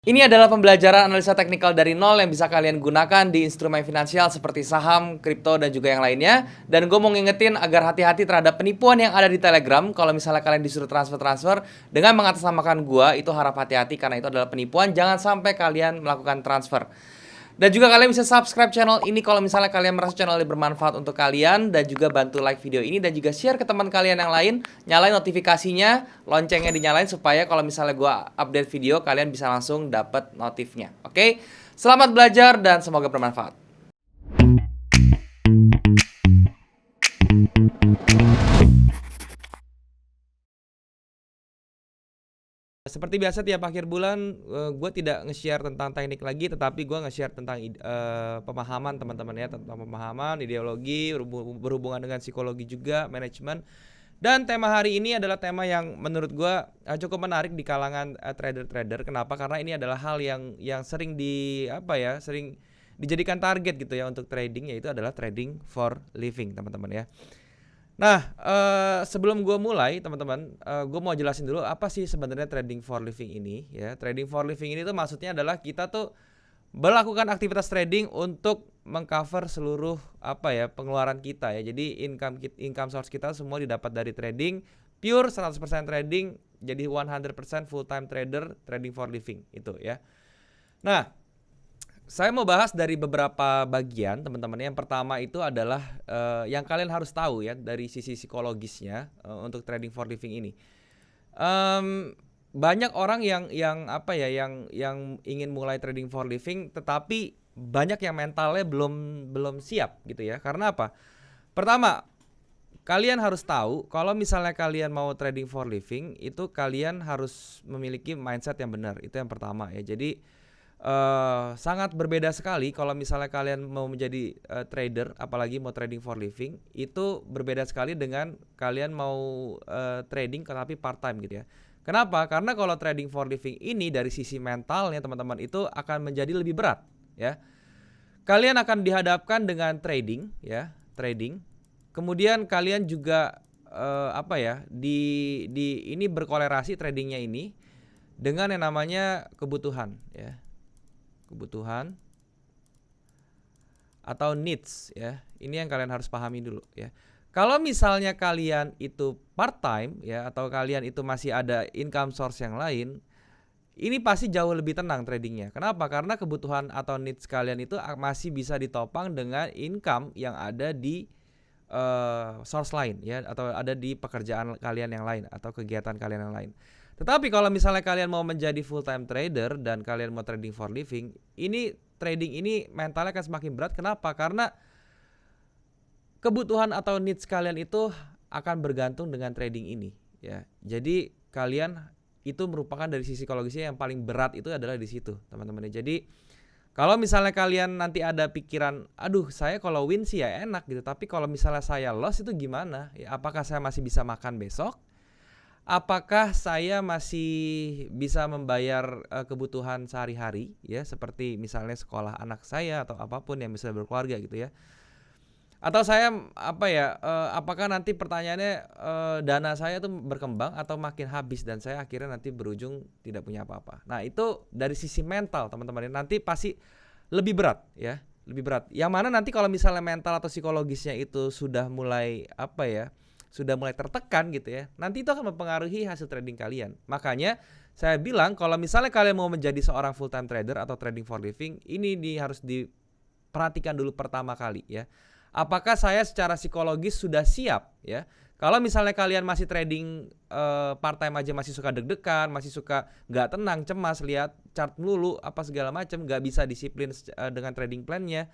Ini adalah pembelajaran analisa teknikal dari nol yang bisa kalian gunakan di instrumen finansial seperti saham, kripto, dan juga yang lainnya. Dan gue mau ngingetin agar hati-hati terhadap penipuan yang ada di Telegram. Kalau misalnya kalian disuruh transfer-transfer dengan mengatasnamakan gue, itu harap hati-hati karena itu adalah penipuan. Jangan sampai kalian melakukan transfer. Dan juga kalian bisa subscribe channel ini kalau misalnya kalian merasa channel ini bermanfaat untuk kalian. Dan juga bantu like video ini dan juga share ke teman kalian yang lain. Nyalain notifikasinya, loncengnya dinyalain supaya kalau misalnya gue update video kalian bisa langsung dapat notifnya. Oke? Selamat belajar dan semoga bermanfaat. Seperti biasa tiap akhir bulan gue tidak nge-share tentang teknik lagi, tetapi gue nge-share tentang pemahaman teman-teman ya, tentang pemahaman, ideologi, berhubungan dengan psikologi juga, manajemen. Dan tema hari ini adalah tema yang menurut gue cukup menarik di kalangan trader-trader. Kenapa? Karena ini adalah hal yang sering sering dijadikan target gitu ya untuk trading, yaitu adalah trading for living, teman-teman ya. Nah, sebelum gue mulai teman-teman, gue mau jelasin dulu apa sih sebenarnya trading for living ini ya. Trading for living ini tuh maksudnya adalah kita tuh melakukan aktivitas trading untuk mengcover seluruh pengeluaran kita ya. Jadi income source kita semua didapat dari trading, pure 100% trading, jadi 100% full time trader, trading for living itu ya. Nah, saya mau bahas dari beberapa bagian teman-teman. Yang pertama itu adalah yang kalian harus tahu ya dari sisi psikologisnya untuk trading for living ini. Banyak orang yang ingin mulai trading for living, tetapi banyak yang mentalnya belum siap gitu ya. Karena apa? Pertama, kalian harus tahu kalau misalnya kalian mau trading for living itu kalian harus memiliki mindset yang benar. Itu yang pertama ya. Jadi sangat berbeda sekali kalau misalnya kalian mau menjadi trader, apalagi mau trading for living, itu berbeda sekali dengan kalian mau trading tapi part time gitu ya. Kenapa? Karena kalau trading for living ini dari sisi mentalnya teman-teman itu akan menjadi lebih berat ya. Kalian akan dihadapkan dengan trading ya, trading. Kemudian kalian juga ini berkolerasi tradingnya ini dengan yang namanya kebutuhan ya. Kebutuhan atau needs ya. Ini yang kalian harus pahami dulu ya. Kalau misalnya kalian itu part time ya atau kalian itu masih ada income source yang lain, ini pasti jauh lebih tenang tradingnya. Kenapa? Karena kebutuhan atau needs kalian itu masih bisa ditopang dengan income yang ada di source lain ya, atau ada di pekerjaan kalian yang lain atau kegiatan kalian yang lain. Tetapi kalau misalnya kalian mau menjadi full time trader dan kalian mau trading for living, trading ini mentalnya akan semakin berat. Kenapa? Karena kebutuhan atau needs kalian itu akan bergantung dengan trading ini ya. Jadi kalian itu merupakan dari sisi psikologisnya yang paling berat itu adalah di situ, teman-teman. Jadi kalau misalnya kalian nanti ada pikiran, aduh saya kalau win sih ya enak gitu, tapi kalau misalnya saya loss itu gimana? Ya, apakah saya masih bisa makan besok? Apakah saya masih bisa membayar kebutuhan sehari-hari ya, seperti misalnya sekolah anak saya atau apapun yang bisa berkeluarga gitu ya. Atau saya apakah nanti pertanyaannya dana saya tuh berkembang atau makin habis dan saya akhirnya nanti berujung tidak punya apa-apa. Nah, itu dari sisi mental teman-teman, nanti pasti lebih berat ya, lebih berat. Yang mana nanti kalau misalnya mental atau psikologisnya itu sudah mulai sudah mulai tertekan gitu ya, nanti itu akan mempengaruhi hasil trading kalian. Makanya saya bilang kalau misalnya kalian mau menjadi seorang full time trader atau trading for living, ini harus diperhatikan dulu pertama kali ya. Apakah saya secara psikologis sudah siap ya? Kalau misalnya kalian masih trading part time aja masih suka deg-degan, masih suka nggak tenang, cemas, lihat chart melulu apa segala macam, nggak bisa disiplin dengan trading plan-nya.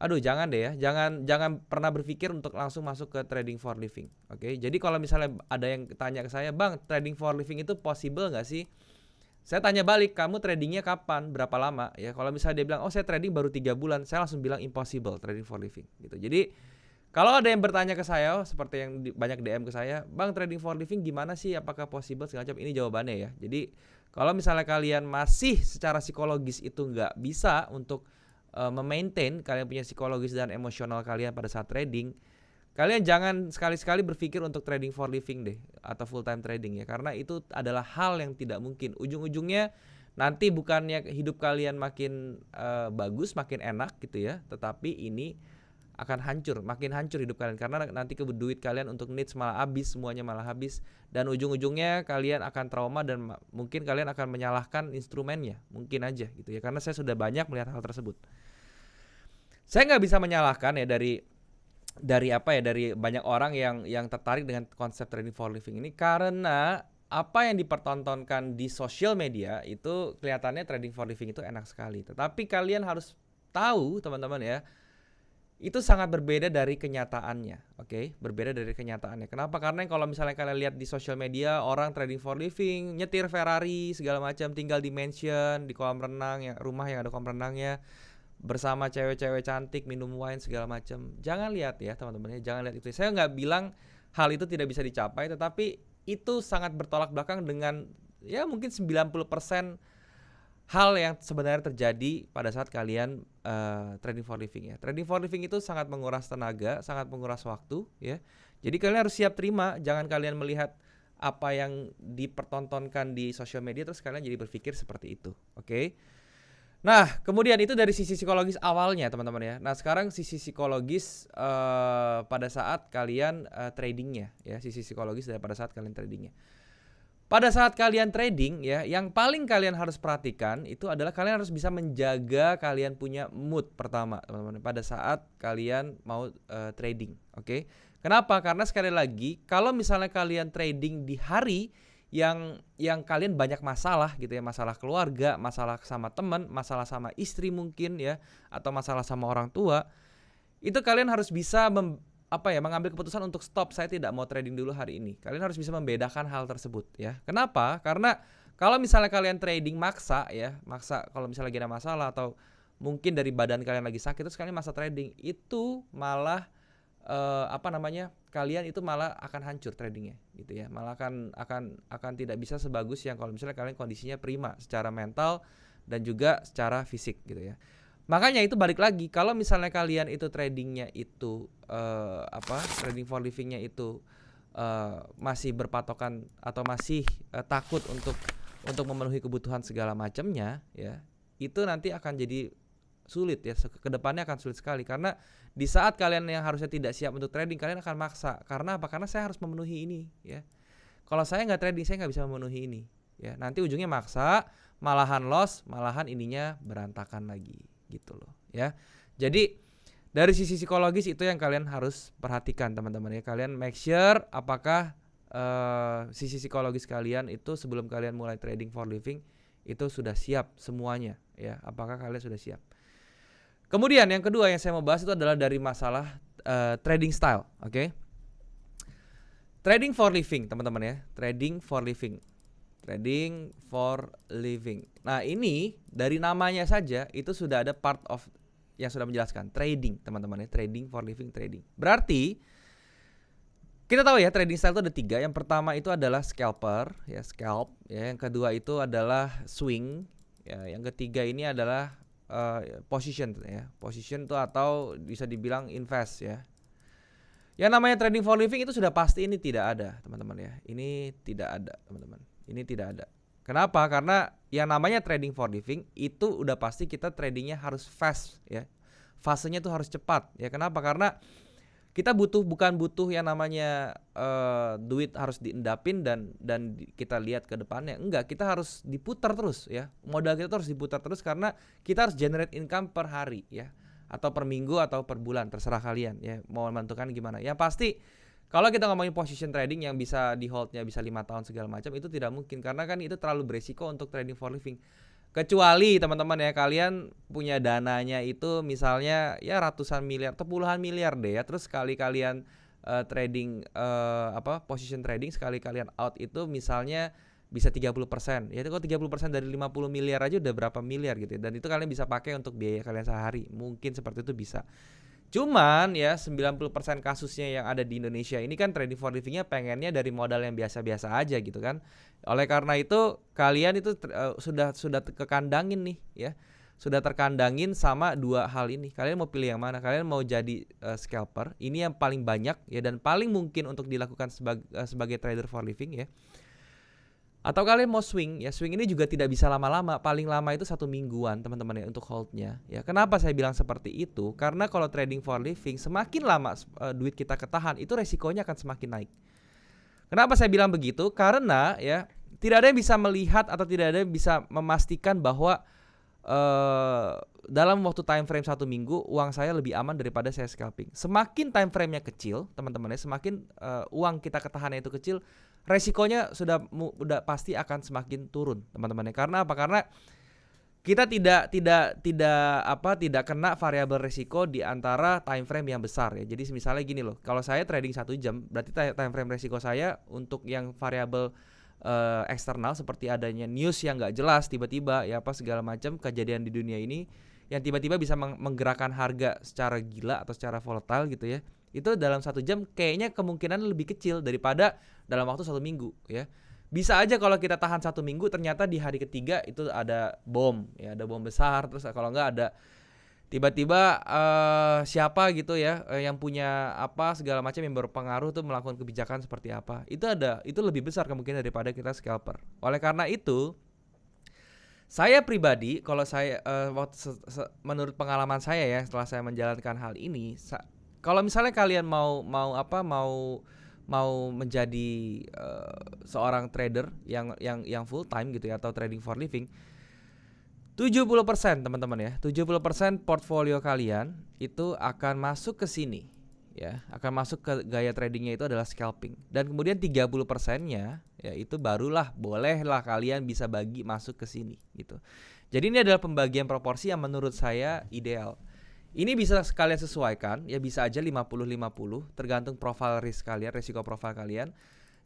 Aduh, jangan deh ya, jangan pernah berpikir untuk langsung masuk ke trading for living. Oke, jadi kalau misalnya ada yang tanya ke saya, Bang, trading for living itu possible nggak sih? Saya tanya balik, kamu tradingnya kapan, berapa lama ya? Kalau misalnya dia bilang, oh saya trading baru 3 bulan, saya langsung bilang impossible trading for living gitu. Jadi kalau ada yang bertanya ke saya, seperti yang banyak DM ke saya, Bang, trading for living gimana sih, apakah possible segala macam, ini jawabannya ya. Jadi kalau misalnya kalian masih secara psikologis itu nggak bisa untuk memaintain kalian punya psikologis dan emosional kalian pada saat trading, kalian jangan sekali-sekali berpikir untuk trading for living deh atau full time trading ya, karena itu adalah hal yang tidak mungkin. Ujung-ujungnya nanti bukannya hidup kalian makin bagus, makin enak gitu ya, tetapi ini akan hancur, makin hancur hidup kalian karena nanti duit kalian untuk needs malah habis, semuanya malah habis, dan ujung-ujungnya kalian akan trauma dan mungkin kalian akan menyalahkan instrumennya, mungkin aja gitu ya, karena saya sudah banyak melihat hal tersebut. Saya nggak bisa menyalahkan ya dari banyak orang yang tertarik dengan konsep trading for living ini, karena apa yang dipertontonkan di sosial media itu kelihatannya trading for living itu enak sekali. Tetapi kalian harus tahu teman-teman ya, itu sangat berbeda dari kenyataannya, oke? Berbeda dari kenyataannya. Kenapa? Karena kalau misalnya kalian lihat di sosial media orang trading for living, nyetir Ferrari segala macam, tinggal di mansion, di kolam renang, rumah yang ada kolam renangnya, bersama cewek-cewek cantik, minum wine segala macam. Jangan lihat ya teman-teman ya, jangan lihat itu. Saya nggak bilang hal itu tidak bisa dicapai, tetapi itu sangat bertolak belakang dengan ya mungkin 90% hal yang sebenarnya terjadi pada saat kalian trading for living ya. Trading for living itu sangat menguras tenaga, sangat menguras waktu ya. Jadi kalian harus siap terima, jangan kalian melihat apa yang dipertontonkan di sosial media terus kalian jadi berpikir seperti itu, oke? Nah, kemudian itu dari sisi psikologis awalnya teman-teman ya. Nah, sekarang sisi psikologis pada saat kalian tradingnya ya, sisi psikologis pada saat kalian tradingnya. Pada saat kalian trading ya, yang paling kalian harus perhatikan itu adalah kalian harus bisa menjaga kalian punya mood pertama teman-teman pada saat kalian mau trading, oke? Kenapa? Karena sekali lagi kalau misalnya kalian trading di hari yang kalian banyak masalah gitu ya, masalah keluarga, masalah sama teman, masalah sama istri mungkin ya, atau masalah sama orang tua, itu kalian harus bisa mengambil keputusan untuk stop, saya tidak mau trading dulu hari ini. Kalian harus bisa membedakan hal tersebut ya. Kenapa? Karena kalau misalnya kalian trading maksa kalau misalnya lagi ada masalah atau mungkin dari badan kalian lagi sakit terus kalian maksa trading, itu malah kalian itu malah akan hancur tradingnya gitu ya, malah akan tidak bisa sebagus yang kalau misalnya kalian kondisinya prima secara mental dan juga secara fisik gitu ya. Makanya itu balik lagi, kalau misalnya kalian itu tradingnya itu trading for livingnya itu masih berpatokan atau masih takut untuk memenuhi kebutuhan segala macamnya ya, itu nanti akan jadi sulit ya, kedepannya akan sulit sekali karena di saat kalian yang harusnya tidak siap untuk trading kalian akan maksa. Karena apa? Karena saya harus memenuhi ini ya. Kalau saya nggak trading saya nggak bisa memenuhi ini ya. Nanti ujungnya maksa, malahan loss, malahan ininya berantakan lagi gitu loh ya. Jadi dari sisi psikologis itu yang kalian harus perhatikan teman-teman ya. Kalian make sure apakah sisi psikologis kalian itu sebelum kalian mulai trading for living itu sudah siap semuanya ya. Apakah kalian sudah siap? Kemudian yang kedua yang saya mau bahas itu adalah dari masalah trading style, oke? Trading for living, teman-teman ya. Trading for living. Nah, ini dari namanya saja itu sudah ada part of yang sudah menjelaskan trading, teman-teman ya. Trading for living, trading. Berarti kita tahu ya trading style itu ada 3. Yang pertama itu adalah scalper, ya scalp. Ya, yang kedua itu adalah swing. Ya, yang ketiga ini adalah position ya. Position itu atau bisa dibilang invest ya. Yang namanya trading for living itu sudah pasti ini tidak ada, teman-teman ya. Ini tidak ada, teman-teman. Ini tidak ada. Kenapa? Karena yang namanya trading for living itu udah pasti kita tradingnya harus fast ya. Fasenya itu harus cepat ya. Kenapa? Karena kita bukan butuh yang namanya duit harus diendapin dan kita lihat ke depannya. Enggak, kita harus diputar terus ya. Modal kita harus diputar terus karena kita harus generate income per hari ya, atau per minggu atau per bulan, terserah kalian ya mau menentukan gimana. Yang pasti kalau kita ngomongin position trading yang bisa di holdnya bisa 5 tahun segala macam, itu tidak mungkin karena kan itu terlalu beresiko untuk trading for living. Kecuali teman-teman ya kalian punya dananya itu misalnya ya ratusan miliar atau puluhan miliar deh ya, terus sekali kalian trading position trading sekali kalian out itu misalnya bisa 30%. Ya itu kalau 30% dari 50 miliar aja udah berapa miliar gitu ya. Dan itu kalian bisa pakai untuk biaya kalian sehari. Mungkin seperti itu bisa. Cuman ya 90% kasusnya yang ada di Indonesia ini kan trading for livingnya pengennya dari modal yang biasa-biasa aja gitu kan. Oleh karena itu kalian itu sudah kekandangin nih ya. Sudah terkandangin sama dua hal ini. Kalian mau pilih yang mana? Kalian mau jadi scalper? Ini yang paling banyak ya dan paling mungkin untuk dilakukan sebagai trader for living ya. Atau kalian mau swing, ya swing ini juga tidak bisa lama-lama, paling lama itu 1 mingguan teman-teman ya untuk holdnya. Ya kenapa saya bilang seperti itu? Karena kalau trading for living semakin lama duit kita ketahan, itu resikonya akan semakin naik. Kenapa saya bilang begitu? Karena ya tidak ada yang bisa melihat atau tidak ada yang bisa memastikan bahwa dalam waktu time frame 1 minggu uang saya lebih aman daripada saya scalping. Semakin time frame-nya kecil, teman-teman ya, semakin uang kita ketahannya itu kecil, resikonya sudah pasti akan semakin turun, teman-teman ya. Karena apa? Karena kita tidak kena variabel resiko di antara time frame yang besar ya. Jadi misalnya gini loh, kalau saya trading 1 jam, berarti time frame resiko saya untuk yang variabel eksternal seperti adanya news yang nggak jelas tiba-tiba ya apa segala macam kejadian di dunia ini yang tiba-tiba bisa menggerakkan harga secara gila atau secara volatile gitu ya, itu dalam 1 jam kayaknya kemungkinan lebih kecil daripada dalam waktu 1 minggu ya. Bisa aja kalau kita tahan 1 minggu ternyata di hari ketiga itu ada bom ya, ada bom besar, terus kalau nggak ada tiba-tiba siapa gitu ya yang punya apa segala macam yang berpengaruh tuh melakukan kebijakan seperti apa, itu lebih besar kemungkinan daripada kita scalper. Oleh karena itu saya pribadi kalau saya menurut pengalaman saya ya setelah saya menjalankan hal ini, kalau misalnya kalian mau menjadi seorang trader yang full time gitu ya atau trading for living, 70% teman-teman ya, 70% portfolio kalian itu akan masuk ke sini ya, akan masuk ke gaya tradingnya itu adalah scalping. Dan kemudian 30%-nya ya itu barulah bolehlah kalian bisa bagi masuk ke sini gitu. Jadi ini adalah pembagian proporsi yang menurut saya ideal. Ini bisa kalian sesuaikan ya, bisa aja 50-50 tergantung profil risk kalian, resiko profil kalian.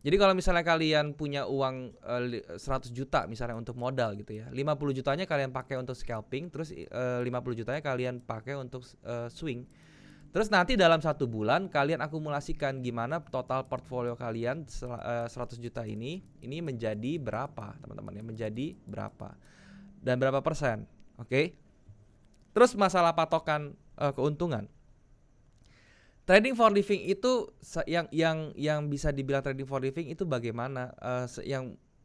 Jadi kalau misalnya kalian punya uang 100 juta misalnya untuk modal gitu ya, 50 jutanya kalian pakai untuk scalping, terus 50 jutanya kalian pakai untuk swing. Terus nanti dalam 1 bulan kalian akumulasikan gimana total portfolio kalian 100 juta ini menjadi berapa teman-teman ya, menjadi berapa dan berapa persen. Oke. Terus masalah patokan keuntungan. Trading for living itu yang bisa dibilang trading for living itu bagaimana,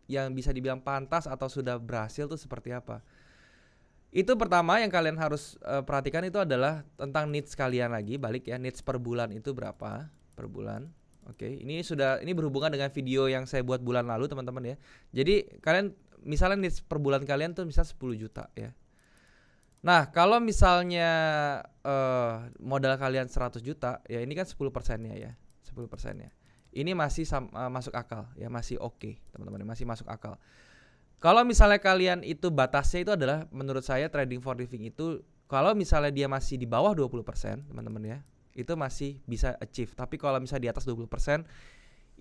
yang bisa dibilang pantas atau sudah berhasil tuh seperti apa? Itu pertama yang kalian harus perhatikan itu adalah tentang needs kalian lagi, balik ya, needs per bulan itu berapa per bulan. Oke, ini berhubungan dengan video yang saya buat bulan lalu teman-teman ya. Jadi kalian misalnya needs per bulan kalian tuh misal 10 juta ya. Nah, kalau misalnya modal kalian 100 juta, ya ini kan 10%-nya ya. 10%-nya. Ini masih masuk akal ya, masih oke, teman-teman, masih masuk akal. Kalau misalnya kalian itu batasnya itu adalah menurut saya trading for living itu kalau misalnya dia masih di bawah 20%, teman-teman ya, itu masih bisa achieve. Tapi kalau misalnya di atas 20%,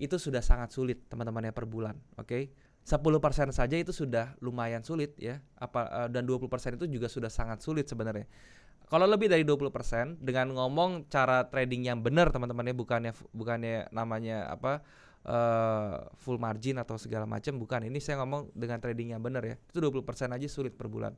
itu sudah sangat sulit, teman-teman ya, per bulan, oke? 10% saja itu sudah lumayan sulit ya. Dan 20% itu juga sudah sangat sulit sebenarnya. Kalau lebih dari 20% dengan ngomong cara trading yang benar teman-teman ya, bukannya namanya full margin atau segala macam, bukan. Ini saya ngomong dengan trading yang benar ya. Itu 20% aja sulit per bulan.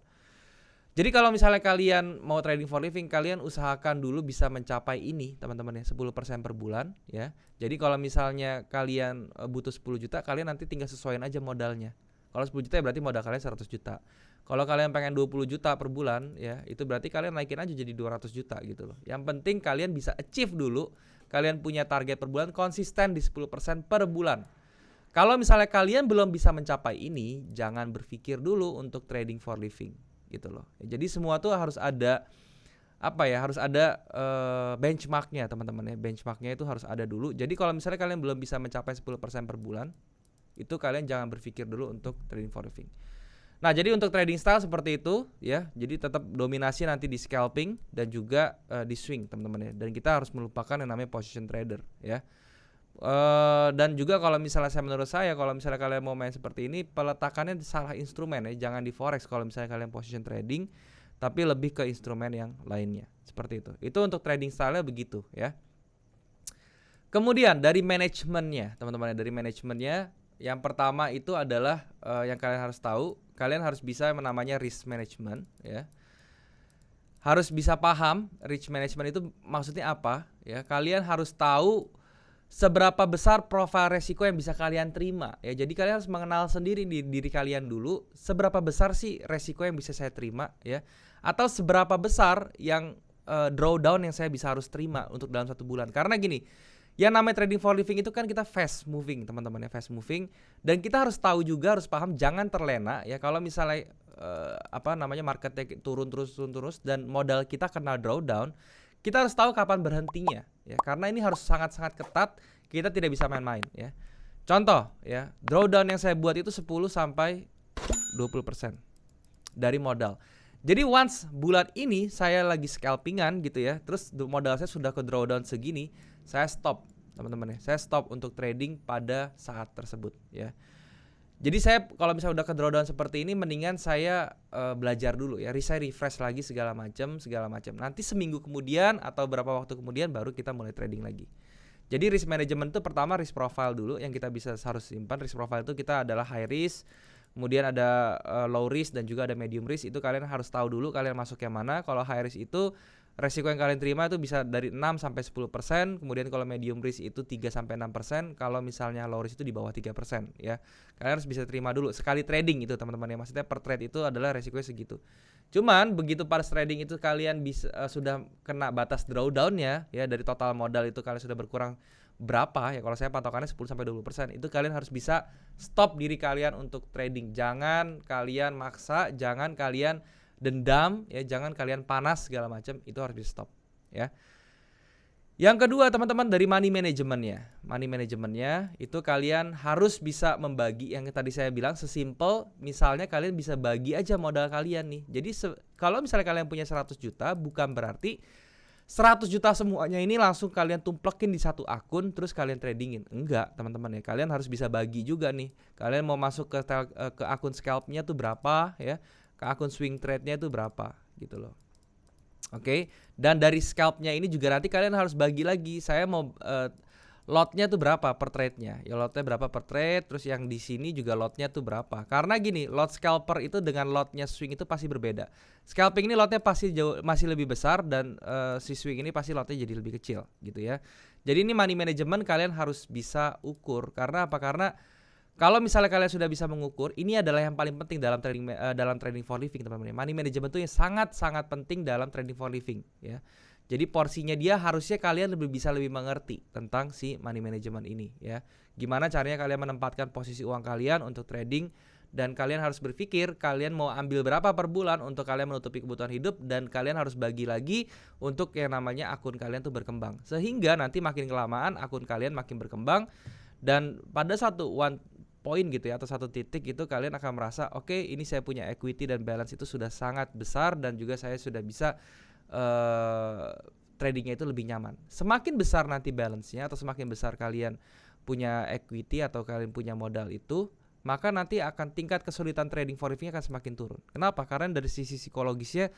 Jadi kalau misalnya kalian mau trading for living, kalian usahakan dulu bisa mencapai ini teman-teman ya, 10% per bulan ya. Jadi kalau misalnya kalian butuh 10 juta, kalian nanti tinggal sesuaiin aja modalnya. Kalau 10 juta ya berarti modal kalian 100 juta. Kalau kalian pengen 20 juta per bulan ya, itu berarti kalian naikin aja jadi 200 juta gitu loh. Yang penting kalian bisa achieve dulu, kalian punya target per bulan konsisten di 10% per bulan. Kalau misalnya kalian belum bisa mencapai ini, jangan berpikir dulu untuk trading for living gitu loh. Jadi semua tuh harus ada harus ada benchmarknya teman-teman ya. Benchmarknya itu harus ada dulu. Jadi kalau misalnya kalian belum bisa mencapai 10% per bulan, itu kalian jangan berpikir dulu untuk trading for living. Nah, jadi untuk trading style seperti itu ya. Jadi tetap dominasi nanti di scalping dan juga di swing teman-teman ya. Dan kita harus melupakan yang namanya position trader ya. Dan juga kalau misalnya menurut saya kalau misalnya kalian mau main seperti ini, peletakannya salah instrumen ya. Jangan di forex kalau misalnya kalian position trading, tapi lebih ke instrumen yang lainnya. Seperti itu. Itu untuk trading style-nya begitu ya. Kemudian dari manajemennya teman-teman, dari manajemennya yang pertama itu adalah yang kalian harus tahu, kalian harus bisa namanya risk management ya. Harus bisa paham risk management itu maksudnya apa ya. Kalian harus tahu seberapa besar profil resiko yang bisa kalian terima ya. Jadi kalian harus mengenal sendiri di diri kalian dulu, seberapa besar sih resiko yang bisa saya terima ya, atau seberapa besar yang drawdown yang saya bisa harus terima untuk dalam 1 bulan. Karena gini, yang namanya trading for living itu kan kita fast moving teman-teman ya, fast moving, dan kita harus tahu juga, harus paham, jangan terlena ya kalau misalnya marketnya turun terus dan modal kita kena drawdown. Kita harus tahu kapan berhentinya ya, karena ini harus sangat-sangat ketat, kita tidak bisa main-main ya. Contoh ya, drawdown yang saya buat itu 10 sampai 20% dari modal. Jadi once bulan ini saya lagi scalpingan gitu ya, terus modal saya sudah ke drawdown segini, saya stop teman-teman ya. Saya stop untuk trading pada saat tersebut ya. Jadi saya kalau misalnya udah ke drawdown seperti ini, mendingan saya belajar dulu ya, saya refresh lagi segala macam. Nanti seminggu kemudian atau berapa waktu kemudian baru kita mulai trading lagi. Jadi risk management itu pertama risk profile dulu yang kita harus simpan. Risk profile itu kita adalah high risk, kemudian ada low risk dan juga ada medium risk. Itu kalian harus tahu dulu kalian masuk yang mana. Kalau high risk itu resiko yang kalian terima itu bisa dari 6 sampai 10%, kemudian kalau medium risk itu 3 sampai 6%, kalau misalnya low risk itu di bawah 3% ya. Kalian harus bisa terima dulu sekali trading itu teman-teman ya. Maksudnya per trade itu adalah resikonya segitu. Cuman begitu pas trading itu kalian bisa sudah kena batas drawdown-nya ya, dari total modal itu kalian sudah berkurang berapa ya, kalau saya patokannya 10 sampai 20%, itu kalian harus bisa stop diri kalian untuk trading. Jangan kalian maksa, jangan kalian dendam ya, jangan kalian panas segala macam, itu harus di stop ya. Yang kedua teman-teman, dari money manajemennya itu kalian harus bisa membagi, yang tadi saya bilang sesimpel misalnya kalian bisa bagi aja modal kalian nih. Jadi kalau misalnya kalian punya 100 juta, bukan berarti 100 juta semuanya ini langsung kalian tumplekin di satu akun terus kalian tradingin. Enggak teman-teman ya, kalian harus bisa bagi juga nih. Kalian mau masuk ke akun scalpnya tuh berapa ya, ke akun swing trade-nya itu berapa gitu loh. Oke. Dan dari scalpnya ini juga nanti kalian harus bagi lagi, saya mau lotnya tuh berapa per trade-nya. Ya lotnya berapa per trade, terus yang di sini juga lotnya tuh berapa. Karena gini, lot scalper itu dengan lotnya swing itu pasti berbeda. Scalping ini lotnya pasti masih lebih besar, dan si swing ini pasti lotnya jadi lebih kecil gitu ya. Jadi ini money management kalian harus bisa ukur. Karena apa? Karena kalau misalnya kalian sudah bisa mengukur, ini adalah yang paling penting dalam trading for living teman-teman. Money management itu yang sangat-sangat penting dalam trading for living ya. Jadi porsinya dia harusnya kalian bisa lebih mengerti tentang si money management ini ya. Gimana caranya kalian menempatkan posisi uang kalian untuk trading, dan kalian harus berpikir kalian mau ambil berapa per bulan untuk kalian menutupi kebutuhan hidup, dan kalian harus bagi lagi untuk yang namanya akun kalian tuh berkembang. Sehingga nanti makin kelamaan akun kalian makin berkembang, dan pada one point gitu ya, atau satu titik itu kalian akan merasa oke, ini saya punya equity dan balance itu sudah sangat besar, dan juga saya sudah bisa tradingnya itu lebih nyaman. Semakin besar nanti balance-nya atau semakin besar kalian punya equity atau kalian punya modal itu, maka nanti akan tingkat kesulitan trading for living akan semakin turun. Kenapa? Karena dari sisi psikologisnya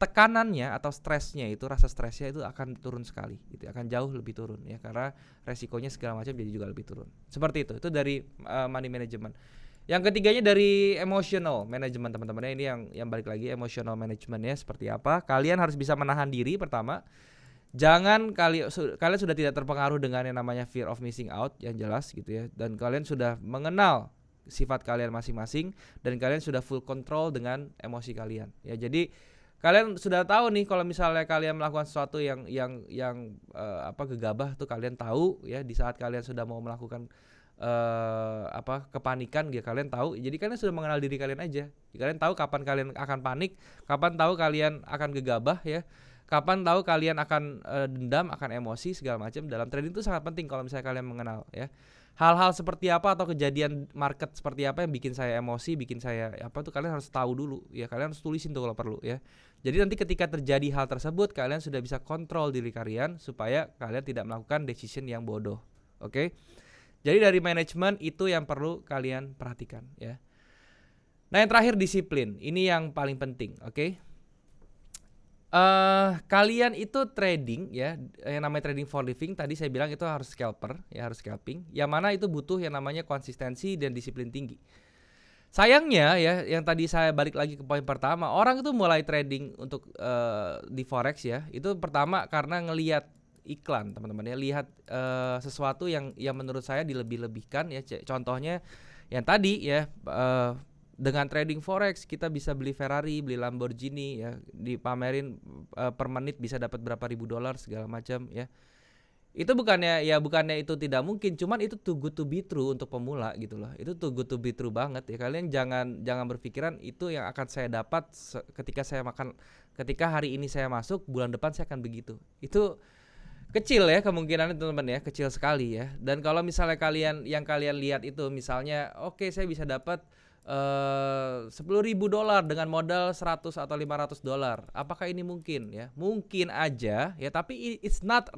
tekanannya atau stresnya itu, rasa stresnya itu akan turun sekali gitu, akan jauh lebih turun ya, karena resikonya segala macam jadi juga lebih turun. Seperti itu dari money management. Yang ketiganya dari emotional management teman-teman. Ini yang balik lagi, emotional managementnya seperti apa? Kalian harus bisa menahan diri pertama. Jangan kalian sudah tidak terpengaruh dengan yang namanya fear of missing out yang jelas gitu ya, dan kalian sudah mengenal sifat kalian masing-masing, dan kalian sudah full control dengan emosi kalian ya. Jadi kalian sudah tahu nih kalau misalnya kalian melakukan sesuatu yang gegabah tuh, kalian tahu ya di saat kalian sudah mau melakukan kepanikan ya, kalian tahu. Jadi kalian sudah mengenal diri kalian aja. Kalian tahu kapan kalian akan panik, kapan tahu kalian akan gegabah ya, kapan tahu kalian akan dendam, akan emosi segala macam. Dalam trading itu sangat penting kalau misalnya kalian mengenal ya. Hal-hal seperti apa atau kejadian market seperti apa yang bikin saya emosi, bikin saya kalian harus tahu dulu ya. Kalian harus tulisin tuh kalau perlu ya. Jadi nanti ketika terjadi hal tersebut, kalian sudah bisa kontrol diri kalian supaya kalian tidak melakukan decision yang bodoh. Oke? Jadi dari manajemen itu yang perlu kalian perhatikan ya. Nah, yang terakhir disiplin. Ini yang paling penting, oke? Kalian itu trading ya, yang namanya trading for living tadi saya bilang itu harus scalper ya, harus scalping. Yang mana itu butuh yang namanya konsistensi dan disiplin tinggi. Sayangnya ya, yang tadi saya balik lagi ke poin pertama, orang itu mulai trading untuk di forex ya, itu pertama karena ngelihat iklan teman-teman ya, lihat sesuatu yang menurut saya dilebih-lebihkan ya. Contohnya yang tadi ya, dengan trading forex kita bisa beli Ferrari, beli Lamborghini ya, dipamerin per menit bisa dapat berapa ribu dolar segala macam ya. Itu bukannya itu tidak mungkin, cuman itu too good to be true untuk pemula gitu loh. Itu too good to be true banget ya. Kalian jangan berpikiran itu yang akan saya dapat ketika hari ini saya masuk, bulan depan saya akan begitu. Itu kecil ya kemungkinannya teman-teman ya, kecil sekali ya. Dan kalau misalnya kalian lihat itu misalnya oke, saya bisa dapat $10.000 dengan modal 100 atau $500. Apakah ini mungkin ya? Mungkin aja ya, tapi it's not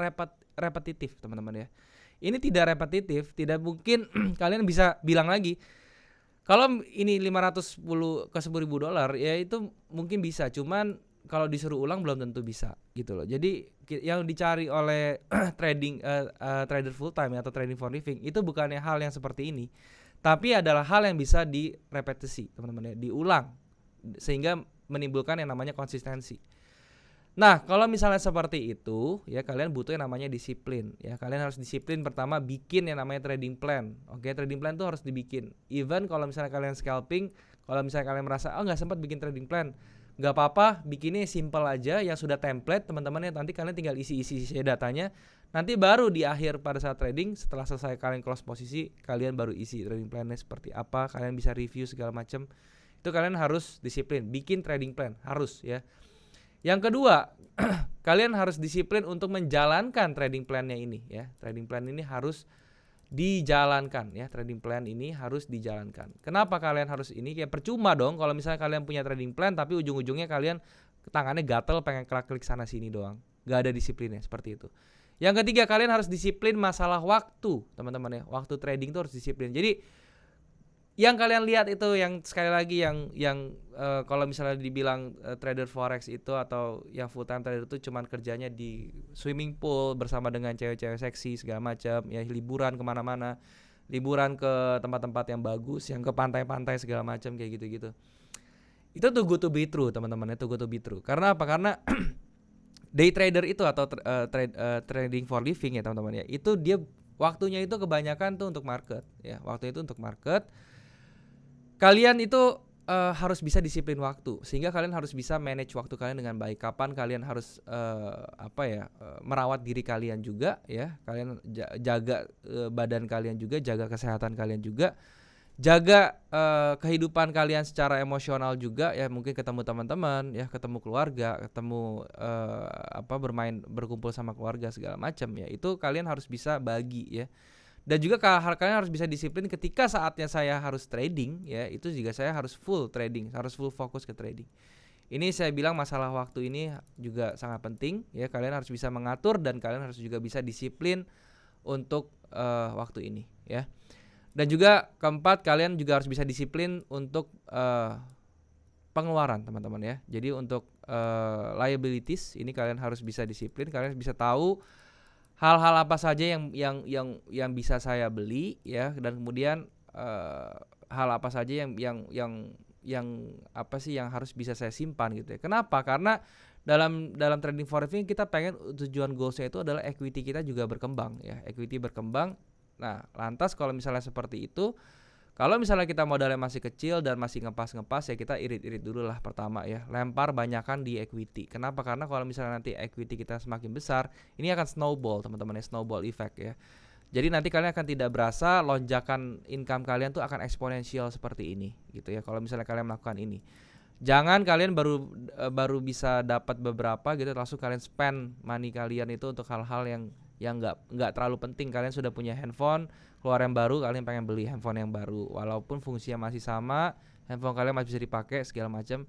repetitif teman-teman ya. Ini tidak repetitif, tidak mungkin kalian bisa bilang lagi kalau ini 510 ke $10.000 ya, itu mungkin bisa, cuman kalau disuruh ulang belum tentu bisa gitu loh. Jadi yang dicari oleh trader full time atau trading for living itu bukannya hal yang seperti ini, tapi adalah hal yang bisa direpetisi teman-teman ya, diulang sehingga menimbulkan yang namanya konsistensi. Nah, kalau misalnya seperti itu ya, kalian butuh yang namanya disiplin ya. Kalian harus disiplin, pertama bikin yang namanya trading plan. Oke, trading plan tuh harus dibikin. Even kalau misalnya kalian scalping, kalau misalnya kalian merasa nggak sempat bikin trading plan, nggak apa-apa, bikinnya simple aja yang sudah template teman-teman ya. Nanti kalian tinggal isi datanya. Nanti baru di akhir pada saat trading, setelah selesai kalian close posisi, kalian baru isi trading plan-nya seperti apa, kalian bisa review segala macam. Itu kalian harus disiplin, bikin trading plan, harus ya. Yang kedua, kalian harus disiplin untuk menjalankan trading plan-nya ini ya. Trading plan ini harus dijalankan ya, trading plan ini harus dijalankan. Kenapa kalian harus ini? Ya percuma dong kalau misalnya kalian punya trading plan tapi ujung-ujungnya kalian tangannya gatel pengen klik sana sini doang. Gak ada disiplinnya, seperti itu. Yang ketiga, kalian harus disiplin masalah waktu, teman-teman ya. Waktu trading itu harus disiplin. Jadi yang kalian lihat itu yang sekali lagi yang kalau misalnya dibilang trader forex itu atau yang full time trader itu cuman kerjanya di swimming pool bersama dengan cewek-cewek seksi segala macam ya, liburan kemana-mana, liburan ke tempat-tempat yang bagus, yang ke pantai-pantai segala macam kayak gitu-gitu. Itu too good to be true teman-teman ya, too good to be true. Karena apa? Karena day trader itu atau trading for living ya teman-teman ya, itu dia waktunya itu kebanyakan tuh untuk market ya, waktu itu untuk market. Kalian itu harus bisa disiplin waktu, sehingga kalian harus bisa manage waktu kalian dengan baik. Kapan kalian harus merawat diri kalian juga ya, kalian jaga badan kalian juga, jaga kesehatan kalian juga, jaga kehidupan kalian secara emosional juga ya, mungkin ketemu teman-teman ya, ketemu keluarga, ketemu berkumpul sama keluarga segala macam ya. Itu kalian harus bisa bagi ya. Dan juga kalian harus bisa disiplin ketika saatnya saya harus trading ya, itu juga saya harus full trading, harus full fokus ke trading. Ini saya bilang masalah waktu ini juga sangat penting ya, kalian harus bisa mengatur dan kalian harus juga bisa disiplin untuk waktu ini ya. Dan juga keempat, kalian juga harus bisa disiplin untuk pengeluaran teman-teman ya. Jadi untuk liabilities ini kalian harus bisa disiplin, kalian bisa tahu hal-hal apa saja yang bisa saya beli ya, dan kemudian hal apa saja yang apa sih yang harus bisa saya simpan gitu ya. Kenapa? Karena dalam trading forex ini kita pengen tujuan goalsnya itu adalah equity kita juga berkembang ya, equity berkembang. Nah, lantas kalau misalnya seperti itu, kalau misalnya kita modalnya masih kecil dan masih ngepas ya, kita irit-irit dulu lah pertama ya, lempar banyakan di equity. Kenapa? Karena kalau misalnya nanti equity kita semakin besar, ini akan snowball teman-teman ya, snowball effect ya. Jadi nanti kalian akan tidak berasa lonjakan income kalian tuh akan eksponensial seperti ini gitu ya, kalau misalnya kalian melakukan ini. Jangan kalian baru bisa dapat beberapa gitu langsung kalian spend money kalian itu untuk hal-hal yang nggak terlalu penting. Kalian sudah punya handphone, keluar yang baru, kalian pengen beli handphone yang baru walaupun fungsinya masih sama, handphone kalian masih bisa dipakai segala macam.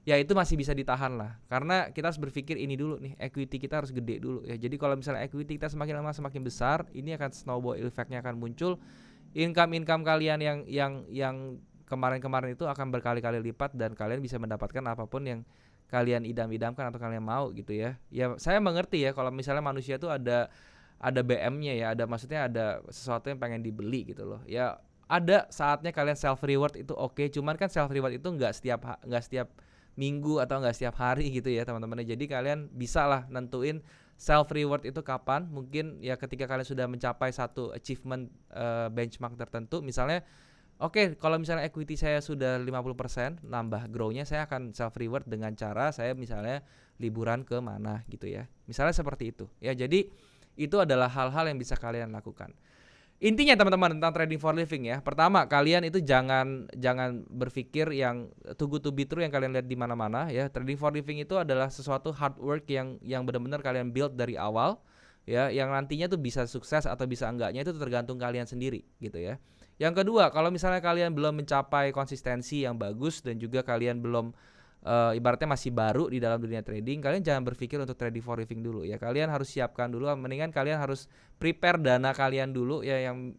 Ya itu masih bisa ditahan lah, karena kita harus berpikir ini dulu nih, equity kita harus gede dulu ya. Jadi kalau misalnya equity kita semakin lama semakin besar, ini akan snowball effect-nya akan muncul. Income kalian yang kemarin-kemarin itu akan berkali-kali lipat dan kalian bisa mendapatkan apapun yang kalian idam-idamkan atau kalian mau gitu ya. Ya saya mengerti ya kalau misalnya manusia tuh ada BM-nya ya, maksudnya ada sesuatu yang pengen dibeli gitu loh. Ya ada saatnya kalian self reward itu oke, cuman kan self reward itu nggak setiap minggu atau nggak setiap hari gitu ya teman-teman. Jadi kalian bisa lah nentuin self reward itu kapan? Mungkin ya ketika kalian sudah mencapai satu achievement benchmark tertentu, misalnya oke, kalau misalnya equity saya sudah 50% nambah grow-nya, saya akan self reward dengan cara saya misalnya liburan ke mana gitu ya. Misalnya seperti itu. Ya, jadi itu adalah hal-hal yang bisa kalian lakukan. Intinya teman-teman tentang trading for living ya. Pertama, kalian itu jangan berpikir yang too good to be true yang kalian lihat di mana-mana ya. Trading for living itu adalah sesuatu hard work yang benar-benar kalian build dari awal ya, yang nantinya tuh bisa sukses atau bisa enggaknya itu tergantung kalian sendiri gitu ya. Yang kedua, kalau misalnya kalian belum mencapai konsistensi yang bagus dan juga kalian belum ibaratnya masih baru di dalam dunia trading, kalian jangan berpikir untuk trading for living dulu ya. Kalian harus siapkan dulu, mendingan kalian harus prepare dana kalian dulu ya, yang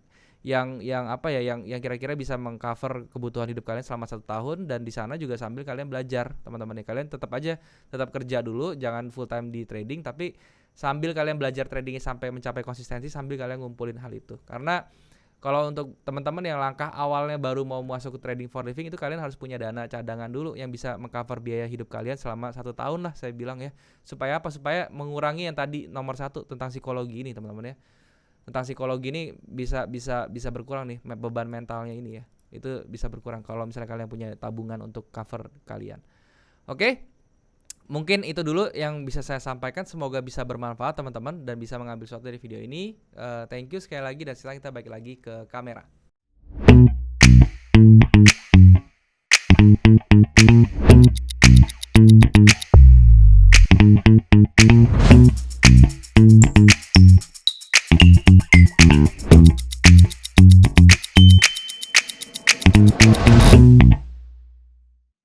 apa ya, yang kira-kira bisa mengcover kebutuhan hidup kalian selama 1 tahun, dan di sana juga sambil kalian belajar teman-teman ya. Kalian tetap kerja dulu, jangan full time di trading, tapi sambil kalian belajar tradingnya sampai mencapai konsistensi, sambil kalian ngumpulin hal itu. Karena kalau untuk teman-teman yang langkah awalnya baru mau masuk ke trading for living, itu kalian harus punya dana cadangan dulu yang bisa mengcover biaya hidup kalian selama 1 tahun lah, saya bilang ya. Supaya apa? Supaya mengurangi yang tadi nomor 1 tentang psikologi ini teman-teman ya. Tentang psikologi ini bisa berkurang nih, beban mentalnya ini ya. Itu bisa berkurang kalau misalnya kalian punya tabungan untuk cover kalian. Oke? Mungkin itu dulu yang bisa saya sampaikan, semoga bisa bermanfaat teman-teman dan bisa mengambil sesuatu dari video ini. Thank you sekali lagi, dan sekarang kita balik lagi ke kamera.